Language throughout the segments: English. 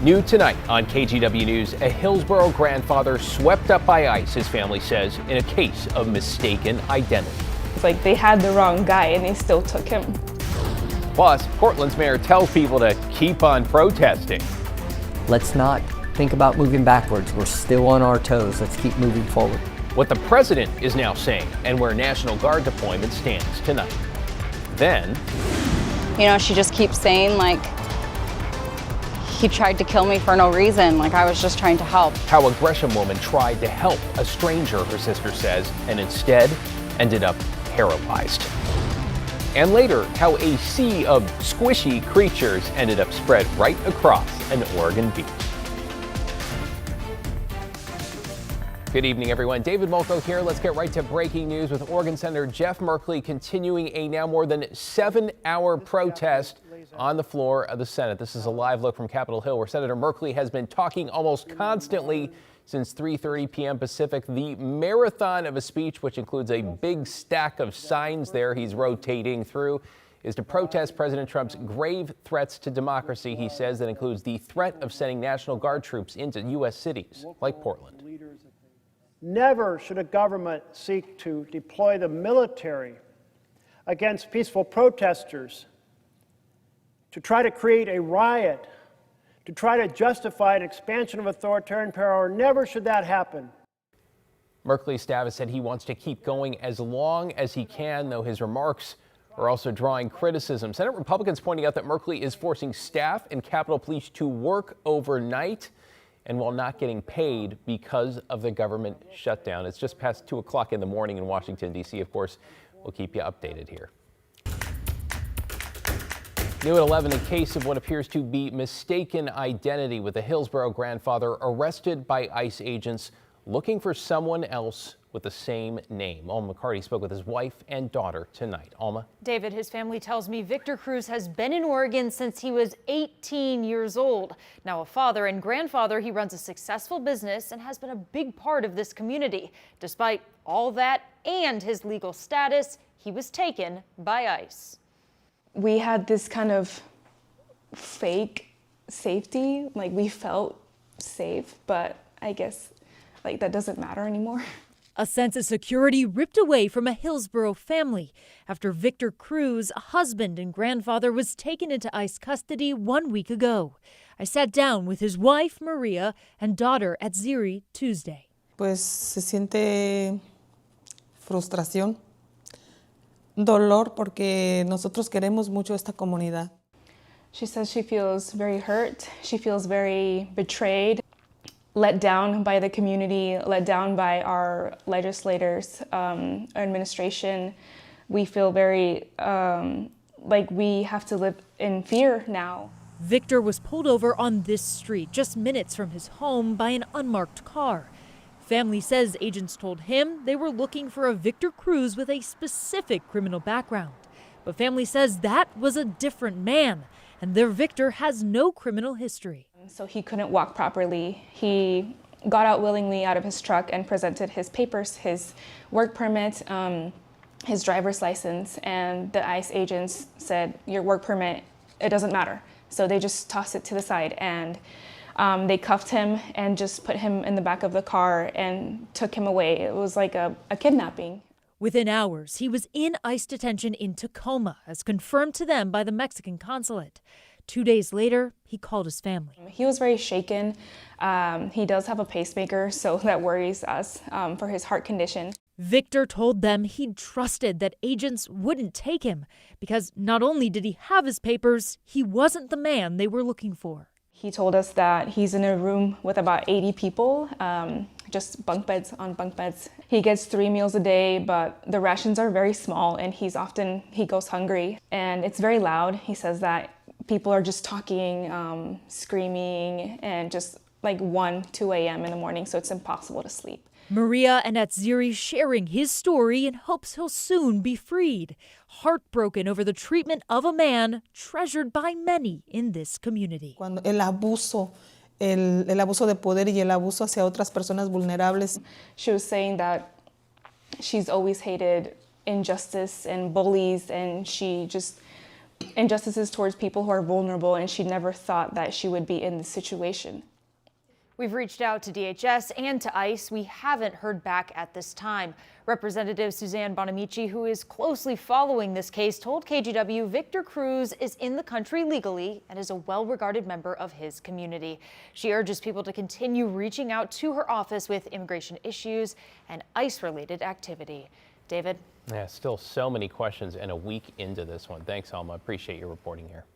New tonight on KGW News, a Hillsborough grandfather swept up by ICE, his family says, in a case of mistaken identity. It's like they had the wrong guy and they still took him. Plus, Portland's mayor tells people to keep on protesting. Let's not think about moving backwards. We're still on our toes. Let's keep moving forward. What the president is now saying and where National Guard deployment stands tonight. Then, she just keeps saying, like, he tried to kill me for no reason, like I was just trying to help. How a Gresham woman tried to help a stranger, her sister says, and instead ended up paralyzed. And later, how a sea of squishy creatures ended up spread right across an Oregon beach. Good evening, everyone. David Molko here. Let's get right to breaking news with Oregon Senator Jeff Merkley continuing a now more than 7-hour protest on the floor of the Senate. This is a live look from Capitol Hill, where Senator Merkley has been talking almost constantly since 3:30 p.m. Pacific. The marathon of a speech, which includes a big stack of signs there he's rotating through, is to protest President Trump's grave threats to democracy. He says that includes the threat of sending National Guard troops into U.S. cities like Portland. Never should a government seek to deploy the military against peaceful protesters, to try to create a riot, to try to justify an expansion of authoritarian power. Never should that happen. Merkley's staff has said he wants to keep going as long as he can, though his remarks are also drawing criticism. Senate Republicans pointing out that Merkley is forcing staff and Capitol Police to work overnight and while not getting paid because of the government shutdown. It's just past 2 o'clock in the morning in Washington, D.C. Of course, we'll keep you updated here. New at 11, a case of what appears to be mistaken identity, with a Hillsborough grandfather arrested by ICE agents looking for someone else with the same name. Alma McCarty spoke with his wife and daughter tonight. Alma? David, his family tells me Victor Cruz has been in Oregon since he was 18 years old. Now a father and grandfather, he runs a successful business and has been a big part of this community. Despite all that and his legal status, he was taken by ICE. We had this kind of fake safety, like we felt safe, but I guess like that doesn't matter anymore. A sense of security ripped away from a Hillsborough family after Victor Cruz, husband and grandfather, was taken into ICE custody 1 week ago. I sat down with his wife, Maria, and daughter at Ziri Tuesday. Pues se siente frustración, dolor, porque nosotros queremos mucho esta comunidad. She says she feels very hurt. She feels very betrayed, let down by the community, let down by our legislators, our administration. We feel very like we have to live in fear now. Victor was pulled over on this street just minutes from his home by an unmarked car. Family says agents told him they were looking for a Victor Cruz with a specific criminal background. But family says that was a different man, and their Victor has no criminal history. So he couldn't walk properly. He got out willingly out of his truck and presented his papers, his work permit, his driver's license, and the ICE agents said, your work permit, it doesn't matter. So they just tossed it to the side, and they cuffed him and just put him in the back of the car and took him away. It was like a kidnapping. Within hours, he was in ICE detention in Tacoma, as confirmed to them by the Mexican consulate. 2 days later, he called his family. He was very shaken. He does have a pacemaker, so that worries us for his heart condition. Victor told them he trusted that agents wouldn't take him because not only did he have his papers, he wasn't the man they were looking for. He told us that he's in a room with about 80 people, just bunk beds on bunk beds. He gets 3 meals a day, but the rations are very small and he goes hungry. And it's very loud. He says that people are just talking, screaming, and just like 1, 2 a.m. in the morning, so it's impossible to sleep. Maria and Atziri sharing his story in hopes he'll soon be freed. Heartbroken over the treatment of a man treasured by many in this community. Cuando el abuso de poder y el abuso hacia otras personas vulnerables. She was saying that she's always hated injustice and bullies, and she just injustices towards people who are vulnerable, and she never thought that she would be in this situation. We've reached out to DHS and to ICE. We haven't heard back at this time. Representative Suzanne Bonamici, who is closely following this case, told KGW Victor Cruz is in the country legally and is a well-regarded member of his community. She urges people to continue reaching out to her office with immigration issues and ICE-related activity. David? Yeah, still so many questions and a week into this one. Thanks, Alma. Appreciate your reporting here.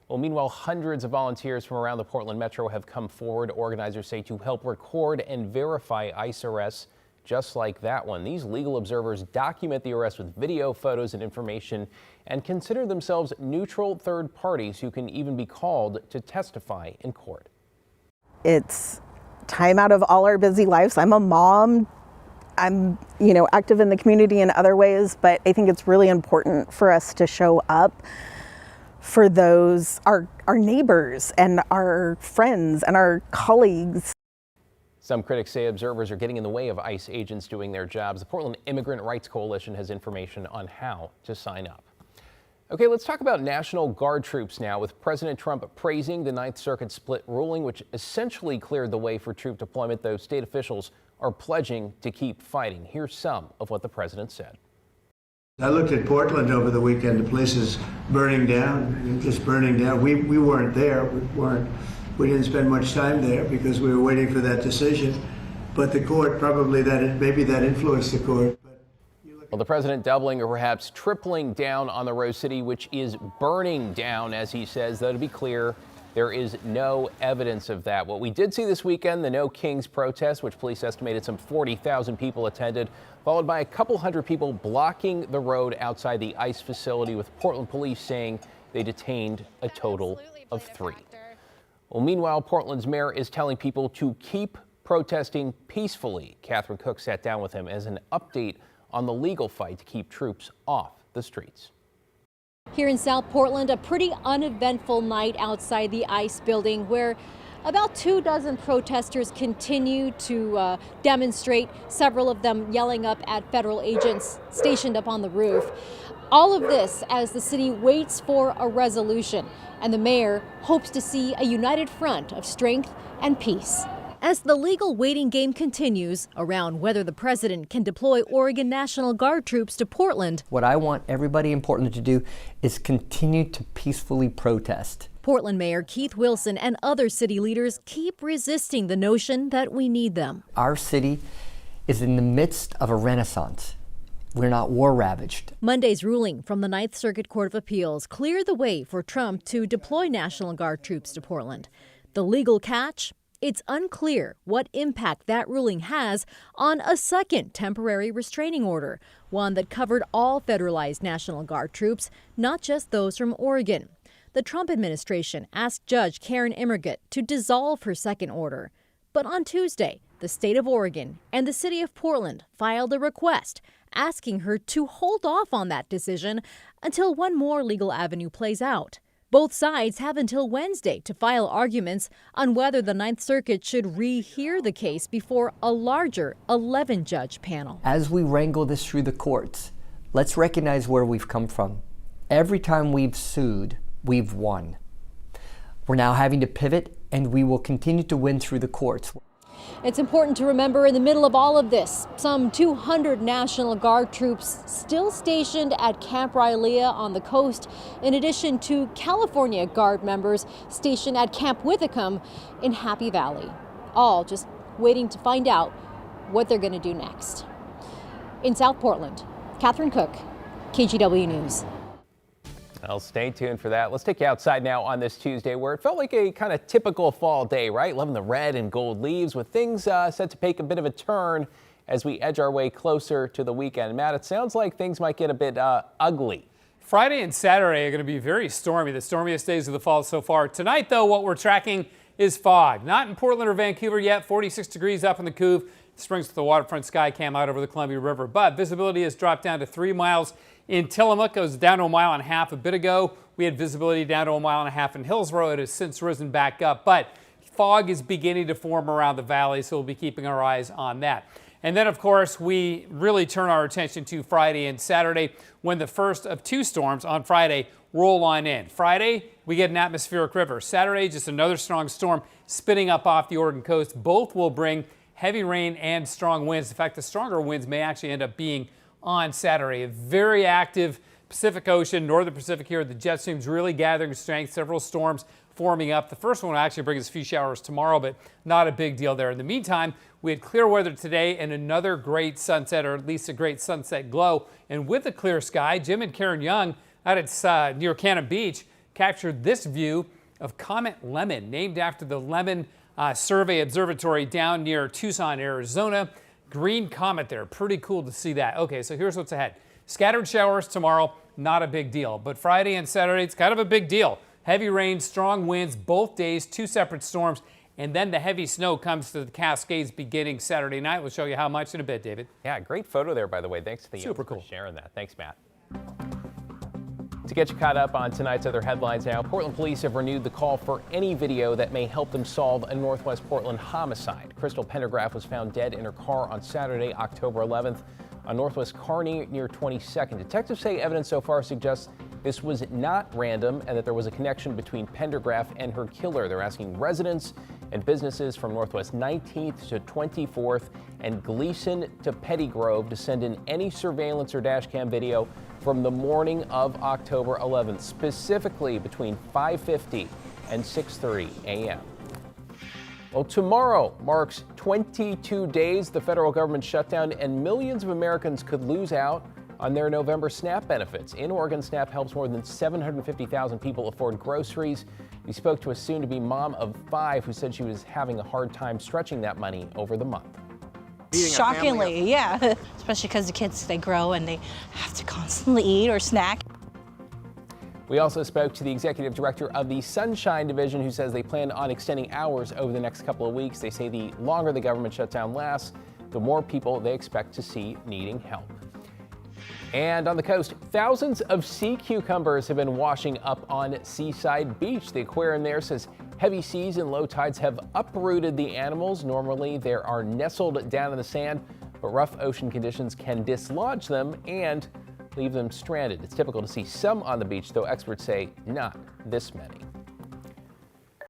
Well, meanwhile, hundreds of volunteers from around the Portland Metro have come forward, organizers say, to help record and verify ICE arrests just like that one. These legal observers document the arrest with video, photos, and information and consider themselves neutral third parties who can even be called to testify in court. It's time out of all our busy lives. I'm a mom. I'm, active in the community in other ways, but I think it's really important for us to show up for those, our neighbors and our friends and our colleagues. Some critics say observers are getting in the way of ICE agents doing their jobs. The Portland Immigrant Rights Coalition has information on how to sign up. Okay, let's talk about National Guard troops now, with President Trump praising the Ninth Circuit split ruling, which essentially cleared the way for troop deployment, though state officials are pledging to keep fighting. Here's some of what the president said. I looked at Portland over the weekend. The place is burning down, just burning down. We weren't there. We didn't spend much time there because we were waiting for that decision. But the court, maybe that influenced the court. Well, the president doubling or perhaps tripling down on the Rose City, which is burning down, as he says. Though, to be clear, there is no evidence of that. What we did see this weekend, the No Kings protest, which police estimated some 40,000 people attended, followed by a couple hundred people blocking the road outside the ICE facility, with Portland police saying they detained a total of 3. Well, meanwhile, Portland's mayor is telling people to keep protesting peacefully. Catherine Cook sat down with him as an update on the legal fight to keep troops off the streets. Here in South Portland, a pretty uneventful night outside the ICE building where about 24 protesters continue to demonstrate, several of them yelling up at federal agents stationed up on the roof. All of this as the city waits for a resolution, and the mayor hopes to see a united front of strength and peace. As the legal waiting game continues around whether the president can deploy Oregon National Guard troops to Portland. What I want everybody in Portland to do is continue to peacefully protest. Portland Mayor Keith Wilson and other city leaders keep resisting the notion that we need them. Our city is in the midst of a renaissance. We're not war-ravaged. Monday's ruling from the Ninth Circuit Court of Appeals cleared the way for Trump to deploy National Guard troops to Portland. The legal catch? It's unclear what impact that ruling has on a second temporary restraining order, one that covered all federalized National Guard troops, not just those from Oregon. The Trump administration asked Judge Karen Immergut to dissolve her second order. But on Tuesday, the state of Oregon and the city of Portland filed a request asking her to hold off on that decision until one more legal avenue plays out. Both sides have until Wednesday to file arguments on whether the Ninth Circuit should rehear the case before a larger 11-judge panel. As we wrangle this through the courts, let's recognize where we've come from. Every time we've sued, we've won. We're now having to pivot, and we will continue to win through the courts. It's important to remember in the middle of all of this, some 200 National Guard troops still stationed at Camp Rylea on the coast, in addition to California Guard members stationed at Camp Withicum in Happy Valley, all just waiting to find out what they're going to do next. In South Portland, Catherine Cook, KGW News. Well, stay tuned for that. Let's take you outside now on this Tuesday, where it felt like a kind of typical fall day, right? Loving the red and gold leaves, with things set to take a bit of a turn as we edge our way closer to the weekend. Matt, it sounds like things might get a bit ugly. Friday and Saturday are going to be very stormy, the stormiest days of the fall so far. Tonight, though, what we're tracking is fog. Not in Portland or Vancouver yet, 46 degrees up in the Couve. Springs with the waterfront sky cam out over the Columbia River, but visibility has dropped down to 3 miles in Tillamook. It was down to 1.5 miles a bit ago. We had visibility down to 1.5 miles in Hillsborough. It has since risen back up, but fog is beginning to form around the valley, so we'll be keeping our eyes on that. And then, of course, we really turn our attention to Friday and Saturday when the first of two storms on Friday roll on in. Friday, we get an atmospheric river. Saturday, just another strong storm spinning up off the Oregon coast. Both will bring heavy rain and strong winds. In fact, the stronger winds may actually end up being on Saturday. A very active Pacific Ocean, northern Pacific here. The jet stream's really gathering strength. Several storms forming up. The first one will actually bring us a few showers tomorrow, but not a big deal there. In the meantime, we had clear weather today and another great sunset, or at least a great sunset glow. And with the clear sky, Jim and Karen Young out at near Cannon Beach captured this view of Comet Lemon, named after the Lemon Survey Observatory down near Tucson, Arizona. Green comet there. Pretty cool to see that. Okay, so here's what's ahead. Scattered showers tomorrow, not a big deal. But Friday and Saturday, it's kind of a big deal. Heavy rain, strong winds both days, two separate storms. And then the heavy snow comes to the Cascades beginning Saturday night. We'll show you how much in a bit, David. Yeah, great photo there, by the way. Thanks to the Super cool for sharing that. Thanks, Matt. To get you caught up on tonight's other headlines now, Portland police have renewed the call for any video that may help them solve a Northwest Portland homicide. Crystal Pendergraph was found dead in her car on Saturday, October 11th on Northwest Kearney near 22nd. Detectives say evidence so far suggests this was not random and that there was a connection between Pendergraph and her killer. They're asking residents and businesses from Northwest 19th to 24th and Gleason to Pettygrove to send in any surveillance or dash cam video from the morning of October 11th, specifically between 5:50 and 6:30 a.m. Well, tomorrow marks 22 days the federal government shutdown, and millions of Americans could lose out on their November SNAP benefits. In Oregon, SNAP helps more than 750,000 people afford groceries. We spoke to a soon-to-be mom of 5 who said she was having a hard time stretching that money over the month. Shockingly, yeah. Especially because the kids, they grow and they have to constantly eat or snack. We also spoke to the executive director of the Sunshine Division, who says they plan on extending hours over the next couple of weeks. They say the longer the government shutdown lasts, the more people they expect to see needing help. And on the coast, thousands of sea cucumbers have been washing up on Seaside Beach. The aquarium there says heavy seas and low tides have uprooted the animals. Normally, they are nestled down in the sand, but rough ocean conditions can dislodge them and leave them stranded. It's typical to see some on the beach, though experts say not this many.